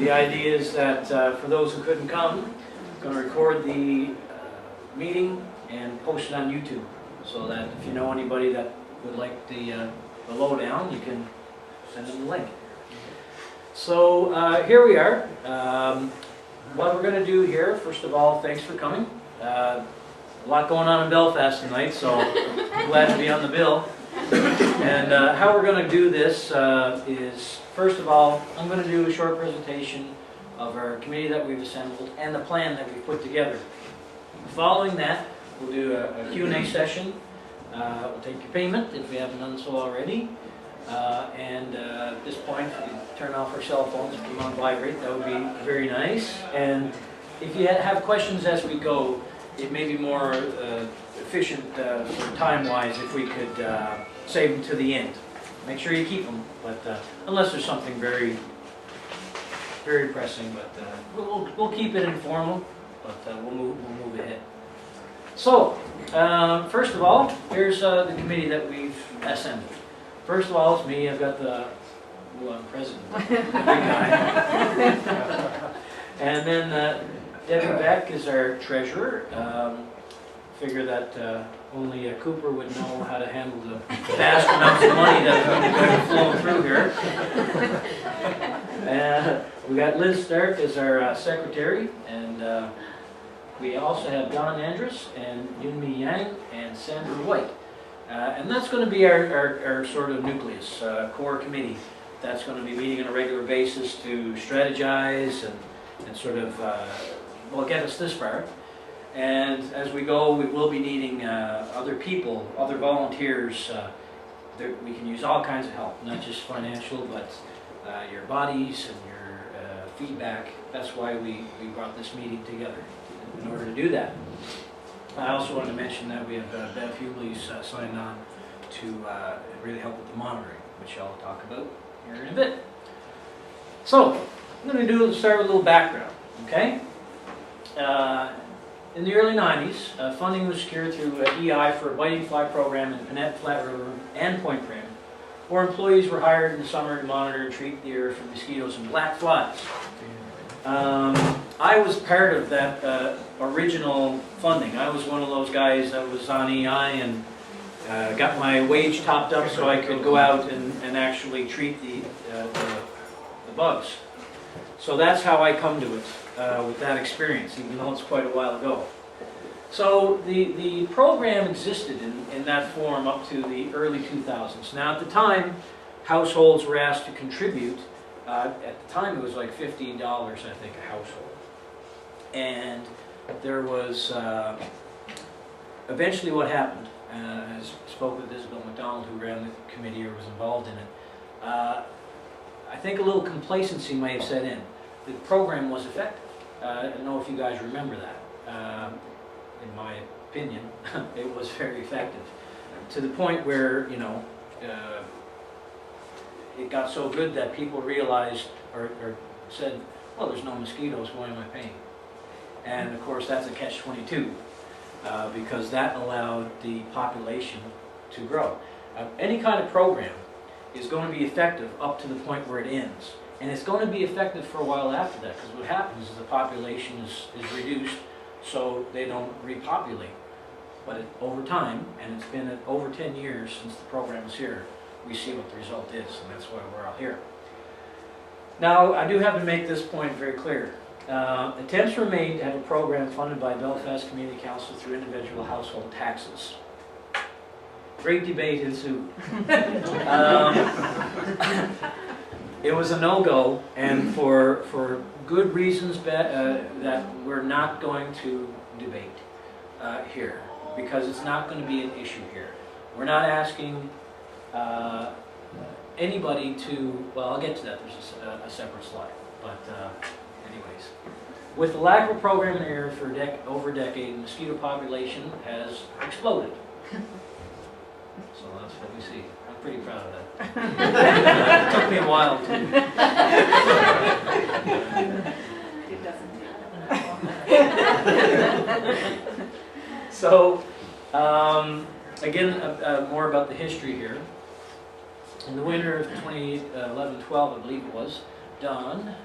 The idea is that for those who couldn't come, I'm going to record the meeting and post it on YouTube, so that if you know anybody that would like the lowdown, you can send them the link. So here we are. What we're going to do here, first of all, thanks for coming. A lot going on in Belfast tonight, so I'm glad to be on the bill. And how we're going to do this is, first of all, I'm going to do a short presentation of our committee that we've assembled and the plan that we've put together. Following that, we'll do a Q&A session. We'll take your payment if we haven't done so already. And at this point, if we turn off our cell phones and keep on vibrate, that would be very nice. And if you have questions as we go, it may be more efficient time-wise if we could save them to the end. Make sure you keep them, but unless there's something very, very pressing. But we'll keep it informal, but we'll move ahead. So, first of all, here's the committee that we've assembled. First of all, it's me. I've got the president, the big guy. And then Debbie Beck is our treasurer. Figure that only Cooper would know how to handle the vast amounts of money that's going to flow through here. We got Liz Stark as our secretary, and we also have Don Andrus and Yunmi Yang and Sandra White. And that's going to be our sort of nucleus, core committee. That's going to be meeting on a regular basis to strategize and sort of, well, get us this far. And as we go, we will be needing other people, other volunteers. We can use all kinds of help, not just financial, but your bodies and your feedback. That's why we brought this meeting together, in order to do that. I also wanted to mention that we have Bev Hughley's signed on to really help with the monitoring, which I'll talk about here in a bit. So, I'm going to start with a little background, okay? In the early 90s, funding was secured through EI for a biting fly program in Pinette, Flat River, and Point Prim, where employees were hired in the summer to monitor and treat the area for mosquitoes and black flies. I was part of that original funding. I was one of those guys that was on EI and got my wage topped up so I could go out and actually treat the bugs. So that's how I come to it, with that experience, even though it's quite a while ago. So the program existed in that form up to the early 2000s. Now at the time, households were asked to contribute. At the time it was like $50, I think, a household. And there was, eventually what happened, I spoke with Isabel McDonald, who ran the committee or was involved in it. I think a little complacency may have set in. The program was effective. I don't know if you guys remember that. In my opinion, it was very effective. To the point where, you know, it got so good that people realized or said, well, there's no mosquitoes, why am I paying? And of course that's a catch-22, because that allowed the population to grow. Any kind of program is going to be effective up to the point where it ends. And it's going to be effective for a while after that, because what happens is the population is reduced so they don't repopulate. But over time, and it's been over 10 years since the program was here, we see what the result is, and that's why we're all here. Now, I do have to make this point very clear. Attempts were made to have a program funded by Belfast Community Council through individual household taxes. Great debate ensued. It was a no-go, and for good reasons that we're not going to debate here, because it's not going to be an issue here. We're not asking anybody to, well, I'll get to that, there's a separate slide, but anyways. With the lack of a program in the area for over a decade, the mosquito population has exploded. So that's what we see. I'm pretty proud of that. It took me a while to. It doesn't take. So, again, more about the history here. In the winter of 2011-12, I believe it was, Don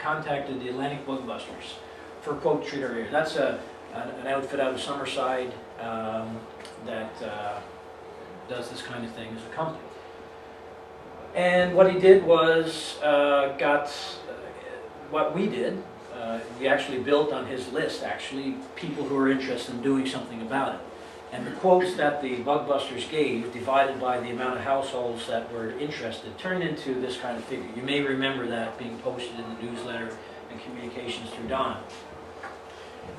contacted the Atlantic Bug Busters for a quote to treat our area. That's an outfit out of Summerside that does this kind of thing as a company. And what he did was got what we did. We actually built on his list, actually, people who are interested in doing something about it. And the quotes that the Bug Busters gave, divided by the amount of households that were interested, turned into this kind of figure. You may remember that being posted in the newsletter and communications through Don.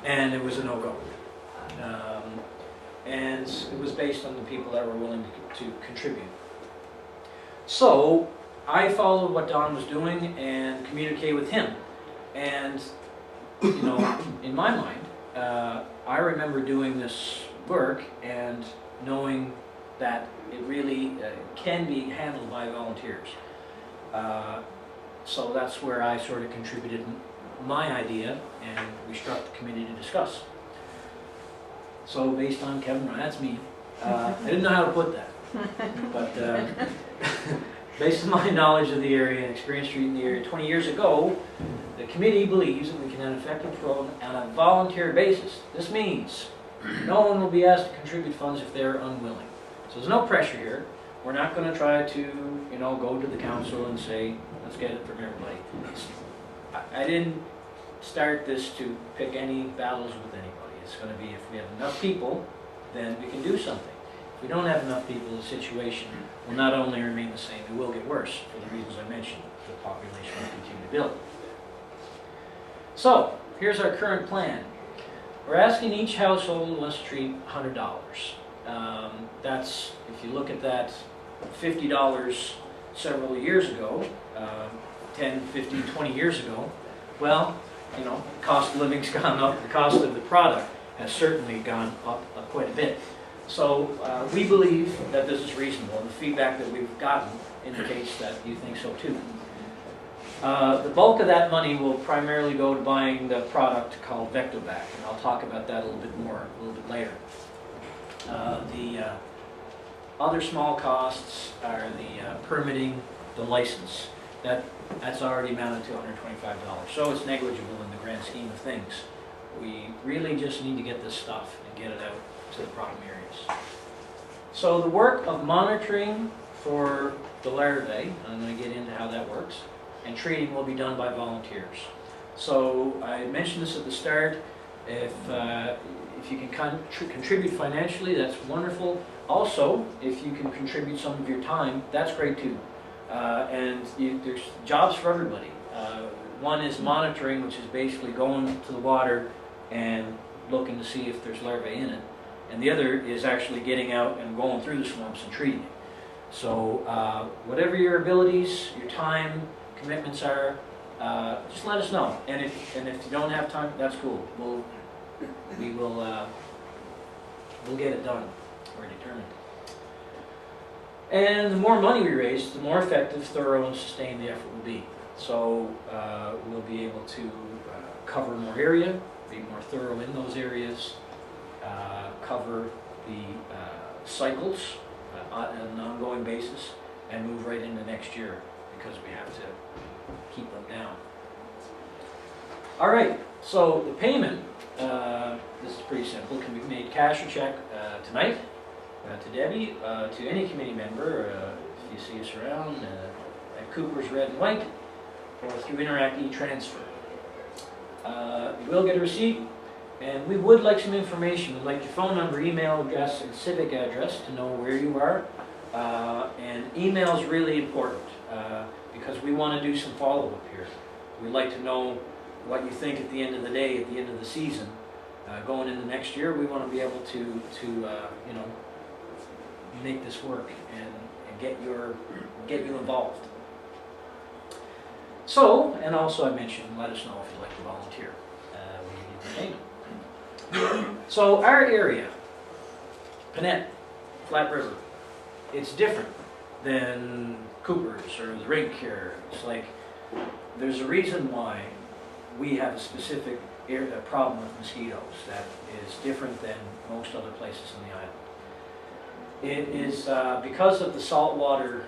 And it was a no-go. And it was based on the people that were willing to contribute. So I followed what Don was doing and communicated with him. And, you know, in my mind, I remember doing this work and knowing that it really can be handled by volunteers. So that's where I sort of contributed my idea, and we struck the committee to discuss. So based on Kevin, that's me. I didn't know how to put that, but based on my knowledge of the area and experience treating the area 20 years ago, the committee believes that we can have an effective program on a volunteer basis. This means no one will be asked to contribute funds if they're unwilling. So there's no pressure here. We're not going to try to, you know, go to the council and say, let's get it from everybody. I didn't start this to pick any battles with anybody. It's going to be, if we have enough people, then we can do something. If we don't have enough people, the situation will not only remain the same, it will get worse for the reasons I mentioned. The population will continue to build. So, here's our current plan. We're asking each household who wants to treat $100. That's, if you look at that, $50 several years ago, 10, 15, 20 years ago. Well, you know, the cost of living's gone up, the cost of the product has certainly gone up quite a bit. So we believe that this is reasonable, and the feedback that we've gotten indicates that you think so too. The bulk of that money will primarily go to buying the product called Vectobac, and I'll talk about that a little bit more a little bit later. The other small costs are the permitting, the license. That's already amounted to $125, so it's negligible in the grand scheme of things. We really just need to get this stuff and get it out to the problem areas. So the work of monitoring for the larvae, I'm going to get into how that works, and treating will be done by volunteers. So I mentioned this at the start. If you can contribute financially, that's wonderful. Also, if you can contribute some of your time, that's great too. There's jobs for everybody. One is monitoring, which is basically going to the water and looking to see if there's larvae in it. And the other is actually getting out and going through the swamps and treating it. So whatever your abilities, your time, commitments are, just let us know. And if you don't have time, that's cool. We'll get it done. We're determined. And the more money we raise, the more effective, thorough, and sustained the effort will be. So we'll be able to cover more area, be more thorough in those areas, cover the cycles on an ongoing basis, and move right into next year because we have to keep them down. All right, so the payment, this is pretty simple, can be made cash or check tonight. To Debbie, to any committee member, if you see us around, at Cooper's Red and White, or through Interact e-Transfer. You will get a receipt, and we would like some information. We'd like your phone number, email address, and civic address to know where you are. And email is really important because we want to do some follow-up here. We'd like to know what you think at the end of the day, at the end of the season. Going into next year, we want to be able to you know, make this work and get you involved. So, and also I mentioned, let us know if you'd like to volunteer. We need the name. So our area, Pinette, Flat River, it's different than Cooper's or the rink here. It's like, there's a reason why we have a specific problem with mosquitoes that is different than most other places in the island. It is because of the saltwater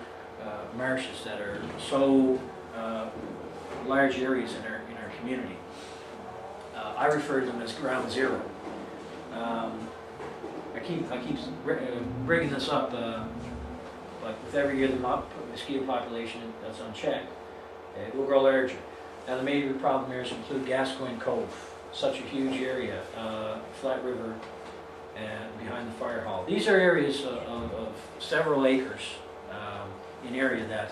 marshes that are so large areas in community. I refer to them as ground zero. I keep bringing this up, like with every year the mosquito population that's unchecked, it will grow larger. Now the major problem areas include Gascoigne Cove, such a huge area, Flat River, and behind the fire hall. These are areas of several acres in area that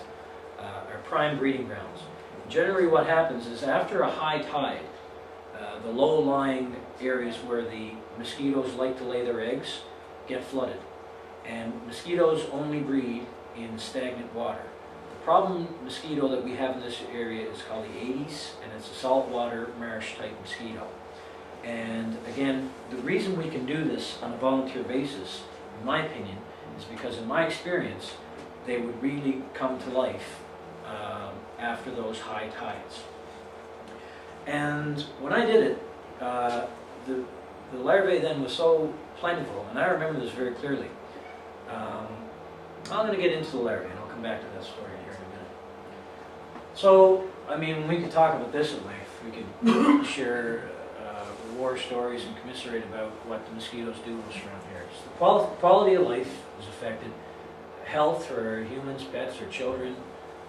are prime breeding grounds. Generally what happens is after a high tide, the low-lying areas where the mosquitoes like to lay their eggs get flooded. And mosquitoes only breed in stagnant water. The problem mosquito that we have in this area is called the Aedes, and it's a saltwater marsh type mosquito. And again, the reason we can do this on a volunteer basis, in my opinion, is because in my experience, they would really come to life after those high tides. And when I did it, the larvae then was so plentiful, and I remember this very clearly. I'm going to get into the larvae, and I'll come back to that story here in a minute. So, I mean, we could talk about this at length. We could share war stories and commiserate about what the mosquitoes do to us around here. So the quality of life is affected. Health for humans, pets, or children.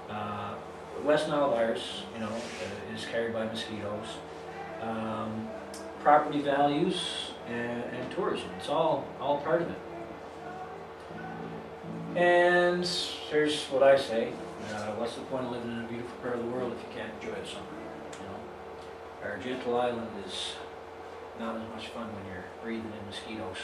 The West Nile virus, you know, is carried by mosquitoes. Property values and tourism. It's all part of it. And here's what I say. What's the point of living in a beautiful part of the world if you can't enjoy it somewhere? You know? Our gentle island is not as much fun when you're breathing in mosquitoes.